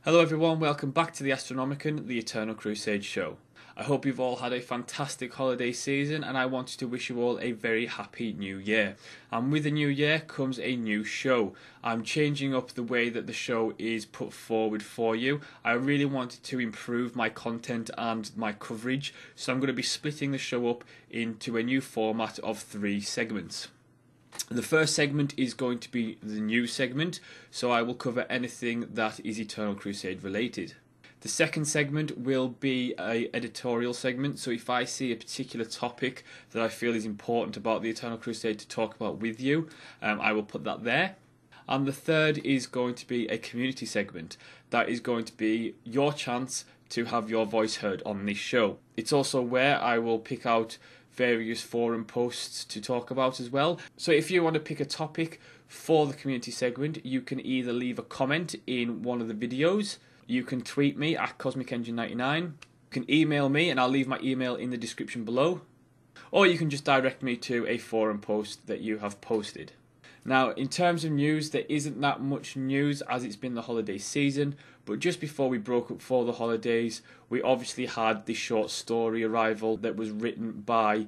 Hello everyone, welcome back to the Astronomican, the Eternal Crusade show. I hope you've all had a fantastic holiday season and I wanted to wish you all a very happy new year. And with the new year comes a new show. I'm changing up the way that the show is put forward for you. I really wanted to improve my content and my coverage, so I'm going to be splitting the show up into a new format of 3 segments. The first segment is going to be the news segment, so I will cover anything that is Eternal Crusade related. The second segment will be an editorial segment, so if I see a particular topic that I feel is important about the Eternal Crusade to talk about with you, I will put that there. And the third is going to be a community segment. That is going to be your chance to have your voice heard on this show. It's also where I will pick out various forum posts to talk about as well. So if you want to pick a topic for the community segment, you can either leave a comment in one of the videos, you can tweet me at CosmicEngine99, you can email me and I'll leave my email in the description below, or you can just direct me to a forum post that you have posted. Now, in terms of news, there isn't that much news as it's been the holiday season, but just before we broke up for the holidays, we obviously had the short story arrival that was written by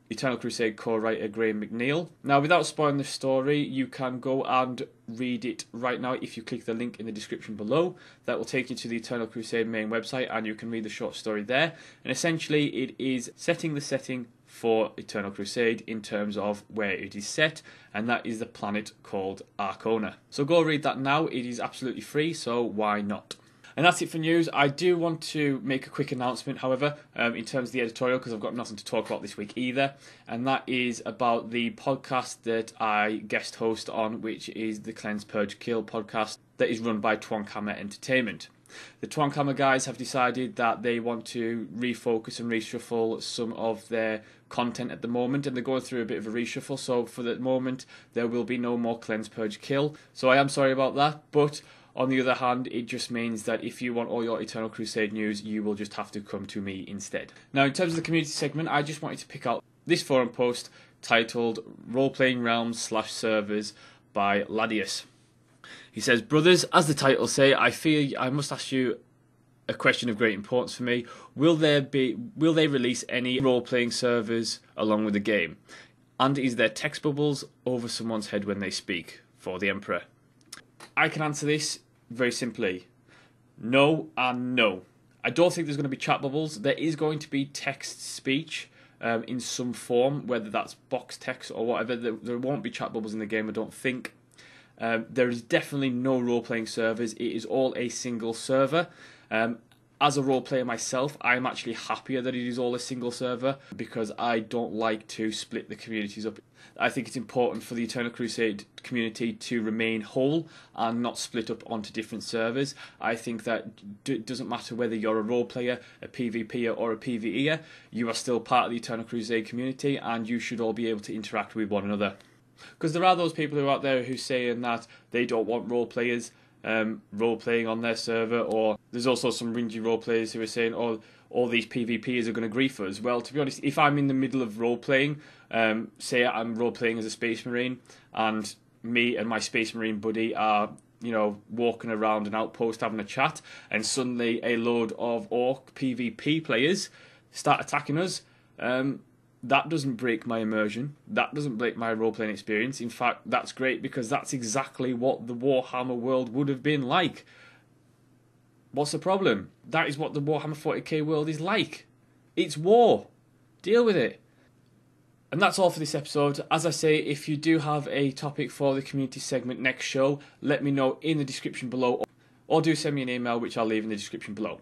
Eternal Crusade co-writer Graham McNeil. Now, without spoiling the story, you can go and read it right now if you click the link in the description below. That will take you to the Eternal Crusade main website and you can read the short story there. And essentially, it is setting the setting for Eternal Crusade in terms of where it is set, and that is the planet called Arkhona. So go read that now, it is absolutely free, so why not? And that's it for news. I do want to make a quick announcement, however, in terms of the editorial, because I've got nothing to talk about this week either, and that is about the podcast that I guest host on, which is the Cleanse, Purge, Kill podcast that is run by Twankhammer Entertainment. The Twankhammer guys have decided that they want to refocus and reshuffle some of their content at the moment, and they're going through a bit of a reshuffle, so for the moment there will be no more Cleanse, Purge, Kill. So I am sorry about that, but on the other hand, it just means that if you want all your Eternal Crusade news, you will just have to come to me instead. Now, in terms of the community segment, I just wanted to pick out this forum post titled Role-Playing Realms/Servers by Ladius. He says, "Brothers, as the title say, I fear I must ask you a question of great importance for me. Will they release any role-playing servers along with the game? And is there text bubbles over someone's head when they speak for the Emperor?" I can answer this very simply. No and no. I don't think there's going to be chat bubbles. There is going to be text speech in some form, whether that's box text or whatever. There won't be chat bubbles in the game, I don't think. There is definitely no role-playing servers. It is all a single server. As a role player myself, I'm actually happier that it is all a single server because I don't like to split the communities up. I think it's important for the Eternal Crusade community to remain whole and not split up onto different servers. I think that it doesn't matter whether you're a role player, a PvPer or a PvEer, you are still part of the Eternal Crusade community and you should all be able to interact with one another. Because there are those people who are out there who saying that they don't want role players role-playing on their server, or there's also some ringy role-players who are saying, oh, all these PvPers are going to grief us. Well, to be honest, if I'm in the middle of role-playing, say I'm role-playing as a Space Marine, and me and my Space Marine buddy are, walking around an outpost having a chat, and suddenly a load of Orc PvP players start attacking us, that doesn't break my immersion. That doesn't break my role-playing experience. In fact, that's great because that's exactly what the Warhammer world would have been like. What's the problem? That is what the Warhammer 40k world is like. It's war. Deal with it. And that's all for this episode. As I say, if you do have a topic for the community segment next show, let me know in the description below, or do send me an email, which I'll leave in the description below.